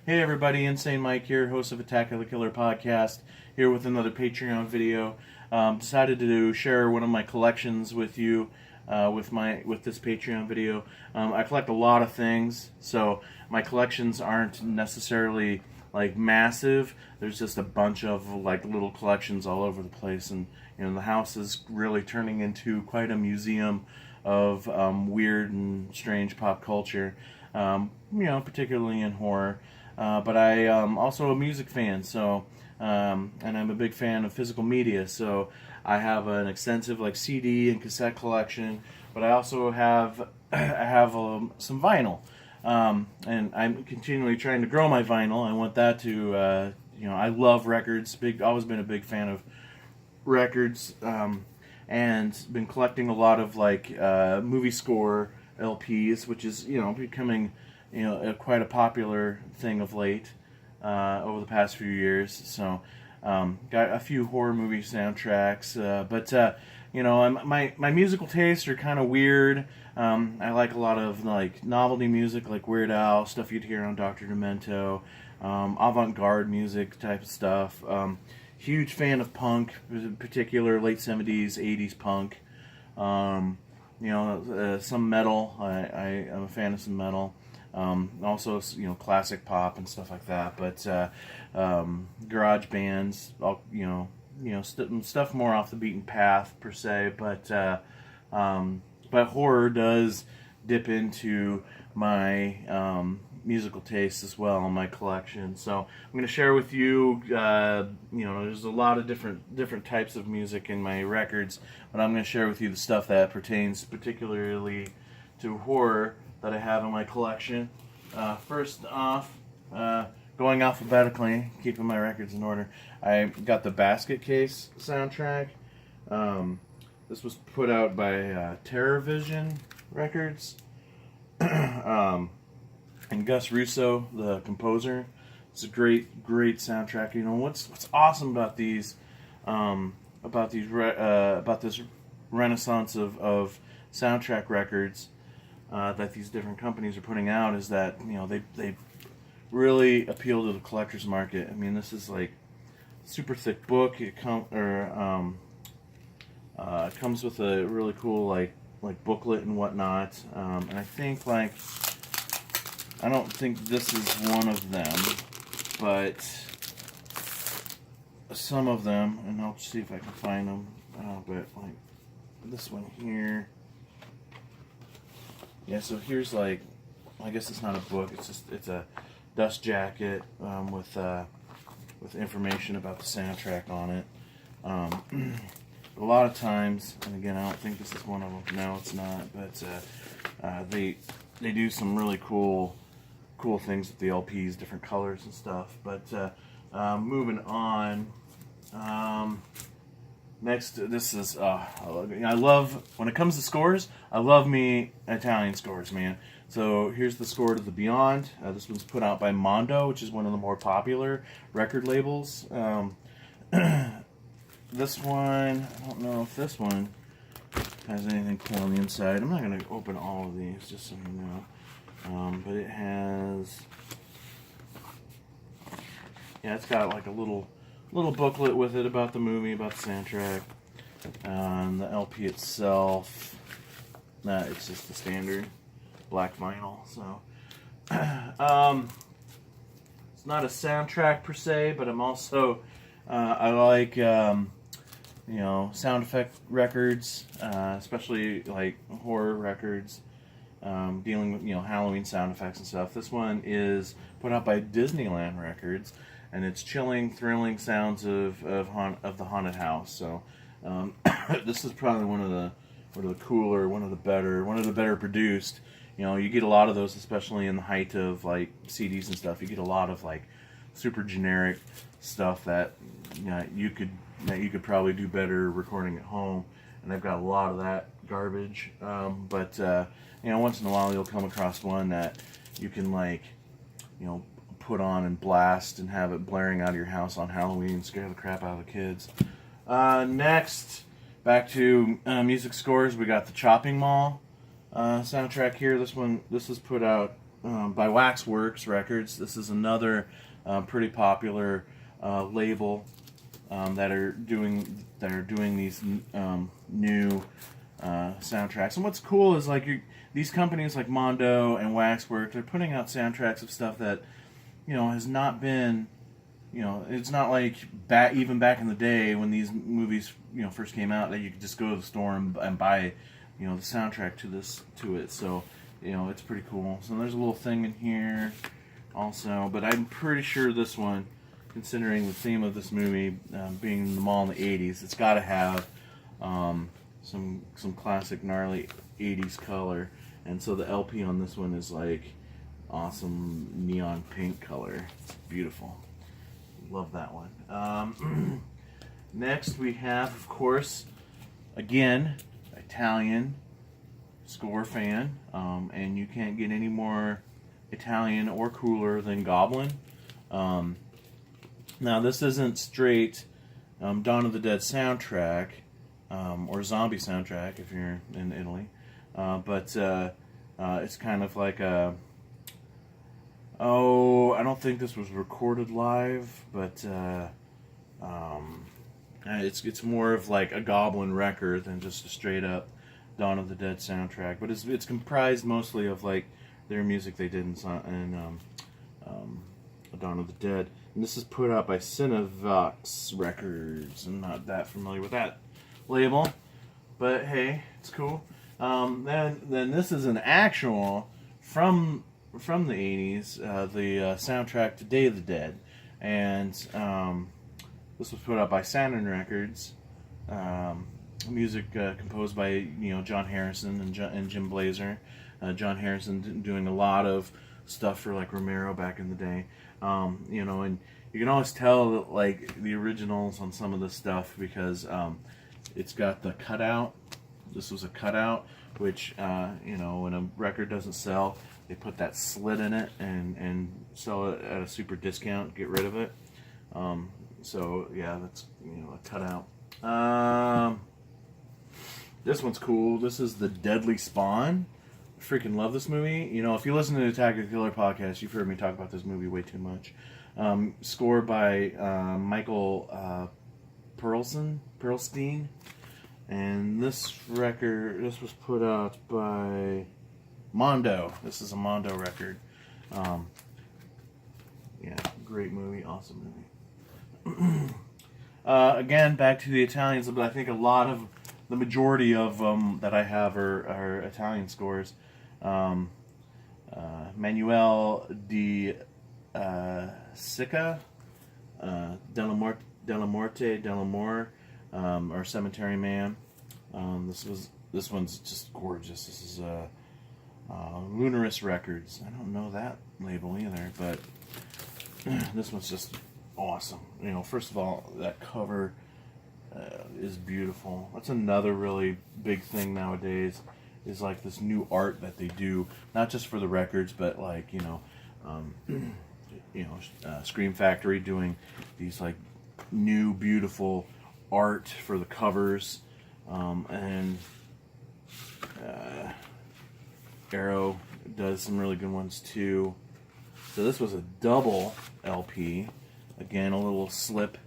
Hey everybody, Insane Mike here, host of Attack of the Killer podcast, here with another Patreon video. Decided to share one of my collections with you with this Patreon video. I collect a lot of things, so my collections aren't necessarily like massive. There's just a bunch of like little collections all over the place, and the house is really turning into quite a museum of weird and strange pop culture. Particularly in horror. But I am also a music fan, so and I'm a big fan of physical media. So I have an extensive like CD and cassette collection, but I also have some vinyl, and I'm continually trying to grow my vinyl. I want that to I love records. Always been a big fan of records, and been collecting a lot of like movie score LPs, which is becoming quite a popular thing of late over the past few years. So got a few horror movie soundtracks, but my musical tastes are kind of weird. I like a lot of like novelty music, like Weird Al stuff you'd hear on Dr. Demento, avant-garde music type of stuff. Huge fan of punk, in particular late 70s, 80s punk. Some metal. I am a fan of some metal. Also, classic pop and stuff like that. But garage bands, stuff more off the beaten path per se. But horror does dip into my musical taste as well in my collection. So I'm going to share with you. There's a lot of different types of music in my records, but I'm going to share with you the stuff that pertains particularly to horror that I have in my collection. First off, going alphabetically, keeping my records in order, I got the Basket Case soundtrack. This was put out by Terror Vision Records. And Gus Russo, the composer. It's a great soundtrack. What's awesome about this renaissance of soundtrack records that these different companies are putting out is that they really appeal to the collector's market. I mean, this is like super thick book. It comes with a really cool like booklet and whatnot. And I think I don't think this is one of them, but some of them, and I'll see if I can find them. But like this one here. Yeah, so here's I guess it's not a book. It's a dust jacket with information about the soundtrack on it. A lot of times, and again, I don't think this is one of them. No, it's not. But they do some really cool things with the LPs, different colors and stuff. But moving on. Next, this is I love when it comes to scores. I love me Italian scores, man. So here's the score to The Beyond. This one's put out by Mondo, which is one of the more popular record labels. This one, I don't know if this one has anything cool on the inside. I'm not going to open all of these, just so you know. But it has, it's got like a little booklet with it about the movie, about the soundtrack. The LP itself, it's just the standard black vinyl. So it's not a soundtrack per se, but I'm also I like sound effect records, especially like horror records, dealing with Halloween sound effects and stuff. This one is put out by Disneyland Records, and it's chilling, thrilling sounds of the haunted house. So this is probably one of the cooler, one of the better produced. You get a lot of those, especially in the height of like CDs and stuff. You get a lot of like super generic stuff that you could probably do better recording at home. And I've got a lot of that garbage. But once in a while you'll come across one that you can put on and blast and have it blaring out of your house on Halloween and scare the crap out of the kids. Next, back to music scores. We got the Chopping Mall soundtrack here. This is put out by Waxworks Records. This is another pretty popular label that are doing these new soundtracks. And what's cool is like these companies like Mondo and Waxworks are putting out soundtracks of stuff that has not been. It's not like even back in the day when these movies first came out that you could just go to the store and buy the soundtrack to it. So it's pretty cool. So there's a little thing in here also, but I'm pretty sure this one, considering the theme of this movie being in the mall in the 80s, it's got to have some classic gnarly 80s color. And so the LP on this one is like awesome neon pink color. It's beautiful. Love that one. Next we have, of course, again, Italian score fan, and you can't get any more Italian or cooler than Goblin. Now this isn't straight Dawn of the Dead soundtrack or zombie soundtrack if you're in Italy, but it's kind of like a I don't think this was recorded live, but it's more of like a Goblin record than just a straight up Dawn of the Dead soundtrack. But it's comprised mostly of like their music they did in Dawn of the Dead. And this is put out by Cinevox Records. I'm not that familiar with that label, but hey, it's cool. Then this is an actual from the 80s, the soundtrack to Day of the Dead, and this was put out by Saturn Records. Music composed by John Harrison and Jim Blazer. John Harrison doing a lot of stuff for like Romero back in the day. And you can always tell that, like the originals on some of this stuff because it's got the cutout. This was a cutout, which when a record doesn't sell, they put that slit in it and sell it at a super discount, get rid of it. So yeah, that's a cutout. This one's cool. This is The Deadly Spawn. I freaking love this movie. If you listen to the Attack of the Killer podcast, you've heard me talk about this movie way too much. Scored by Michael Perlstein. And this was put out by Mondo. This is a Mondo record. Great movie, awesome movie. Again, back to the Italians, but I think the majority of that I have are Italian scores. Manuel di Sica, Della Morte, or Cemetery Man. This one's just gorgeous. This is Lunaris Records. I don't know that label either, but this one's just awesome. First of all, that cover is beautiful. That's another really big thing nowadays, is like this new art that they do, not just for the records, but like Scream Factory doing these like new beautiful art for the covers, and Arrow does some really good ones too. So this was a double LP. Again, a little slip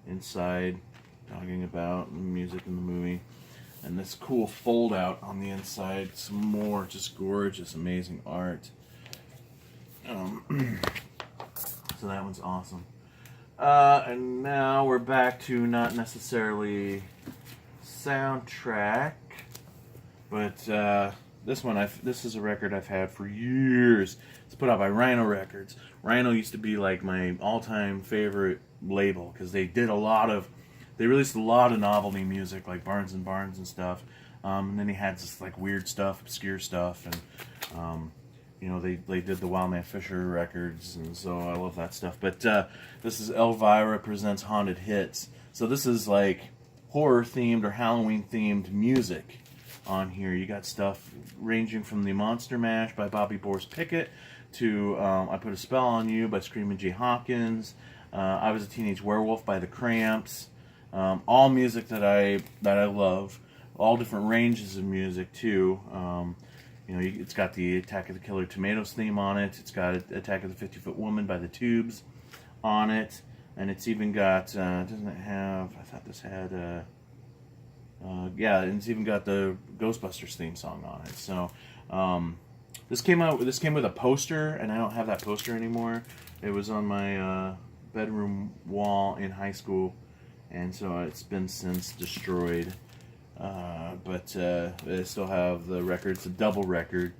inside talking about music in the movie. And this cool fold out on the inside. Some more just gorgeous, amazing art. So that one's awesome. And now we're back to not necessarily soundtrack, but this is a record I've had for years. It's put out by Rhino Records. Rhino used to be like my all-time favorite label because they released a lot of novelty music like Barnes and Barnes and stuff. And then he had this like weird stuff, obscure stuff, and they did the Wildman Fisher records, and so I love that stuff. But this is Elvira Presents Haunted Hits. So this is like horror themed or Halloween themed music on here. You got stuff ranging from the Monster Mash by Bobby Boris Pickett to I Put a Spell on You by Screamin' Jay Hawkins. I Was a Teenage Werewolf by the Cramps. All music that I love. All different ranges of music too. You know, it's got the Attack of the Killer Tomatoes theme on it. It's got Attack of the 50-Foot Woman by the Tubes on it, and it's even got doesn't it have? I thought this had yeah, and it's even got the Ghostbusters theme song on it. So this came with a poster, and I don't have that poster anymore. It was on my bedroom wall in high school, and so it's been since destroyed. But I still have the record. It's a double record,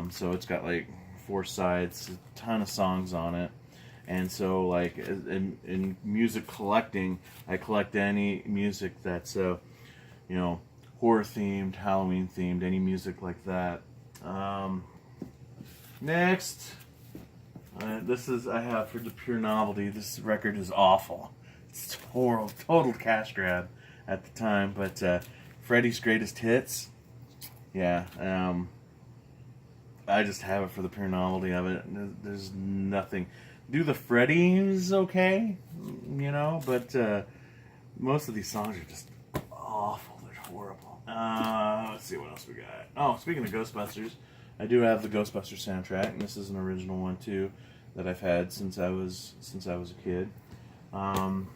so it's got like 4 sides, a ton of songs on it. And so, like in music collecting, I collect any music that's you know, horror themed, Halloween themed, any music like that. Next, this is I have for the pure novelty. This record is awful. It's horrible, total cash grab at the time. But Freddy's Greatest Hits, yeah. I just have it for the pure novelty of it. There's nothing. Do the Freddy's okay, you know, but most of these songs are just awful. They're horrible. Let's see what else we got. Oh, speaking of Ghostbusters, I do have the Ghostbusters soundtrack, and this is an original one too that I've had since I was a kid. One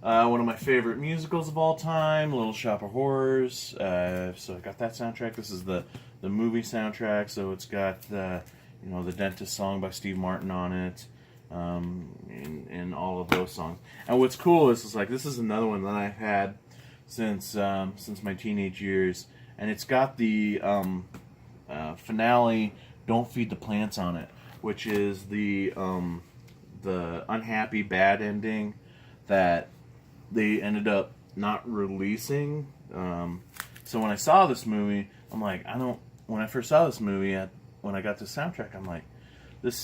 of my favorite musicals of all time, Little Shop of Horrors. So I got that soundtrack. This is the movie soundtrack, so it's got the Dentist song by Steve Martin on it, and all of those songs. And what's cool is like this is another one that I've had since my teenage years, and it's got the finale "Don't Feed the Plants" on it, which is the unhappy bad ending that they ended up not releasing. So when I saw this movie, I'm like, when I first saw this movie, when I got the soundtrack, I'm like, this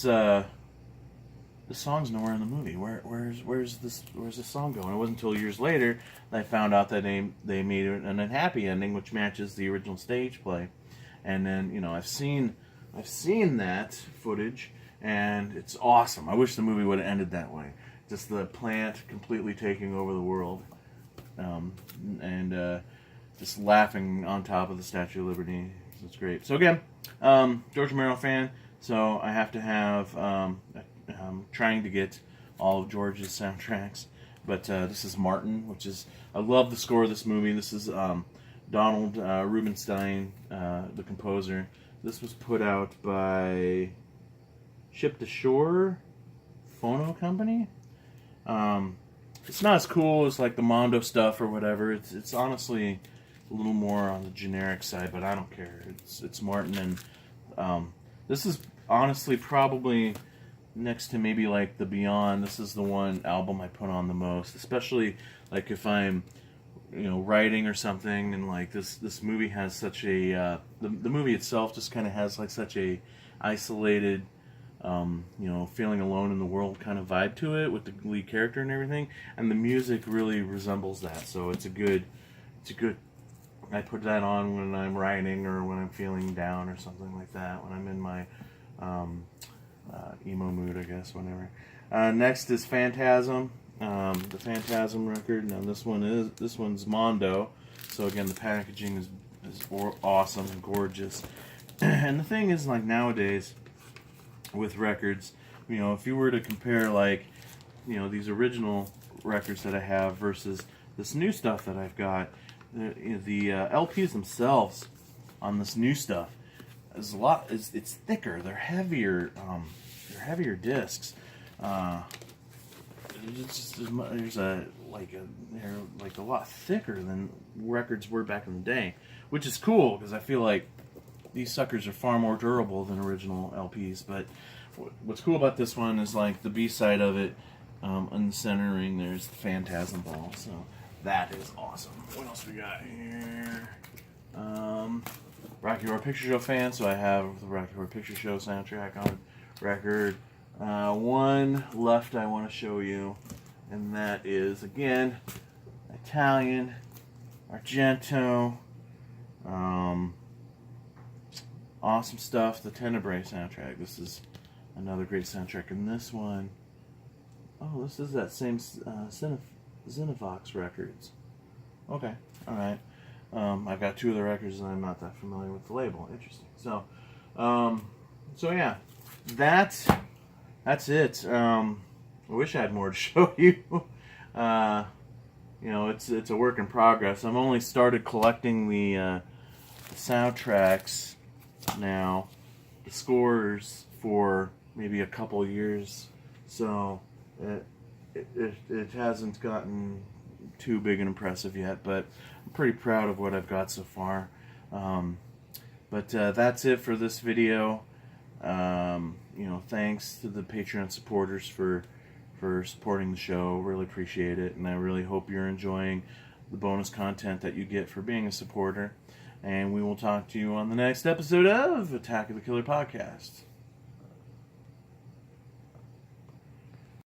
song's nowhere in the movie. Where's this song going? It wasn't until years later that I found out that they made an unhappy ending, which matches the original stage play. And then I've seen that footage, and it's awesome. I wish the movie would have ended that way. Just the plant completely taking over the world, and just laughing on top of the Statue of Liberty. It's great. So again, George Romero fan, so I have to have. I'm trying to get all of George's soundtracks, but this is Martin, which is I love the score of this movie. This is Donald Rubinstein, the composer. This was put out by Ship to Shore Phono Company. It's not as cool as like the Mondo stuff or whatever. It's honestly a little more on the generic side, but I don't care. It's Martin, and this is honestly probably next to maybe like the Beyond. This is the one album I put on the most, especially like if I'm writing or something, and like this movie has such a the movie itself just kind of has like such a isolated feeling alone in the world kind of vibe to it with the lead character and everything, and the music really resembles that. So it's a good I put that on when I'm writing or when I'm feeling down or something like that, when I'm in my emo mood, I guess, whenever. Next is Phantasm, the Phantasm record. Now this one's Mondo, so again the packaging is awesome and gorgeous. And the thing is, like nowadays with records, if you were to compare like these original records that I have versus this new stuff that I've got, the LPs themselves on this new stuff is it's thicker. They're heavier. They're heavier discs. They're like a lot thicker than records were back in the day, which is cool because I feel like these suckers are far more durable than original LPs. But what's cool about this one is like the B side of it, in the centering there's the Phantasm ball. So that is awesome. What else we got here? Rocky Horror Picture Show fan, so I have the Rocky Horror Picture Show soundtrack on record. One left I want to show you, and that is again Italian Argento. Awesome stuff. The Tenebrae soundtrack. This is another great soundtrack, and this one, this is that same Zenivox Records. Okay, all right. I've got 2 of the records and I'm not that familiar with the label. Interesting. So yeah, that's it. I wish I had more to show you. It's a work in progress. I've only started collecting the soundtracks now, the scores, for maybe a couple years, so it hasn't gotten too big and impressive yet, but I'm pretty proud of what I've got so far. But that's it for this video. Thanks to the Patreon supporters for supporting the show. Really appreciate it, and I really hope you're enjoying the bonus content that you get for being a supporter. And we will talk to you on the next episode of Attack of the Killer Podcast.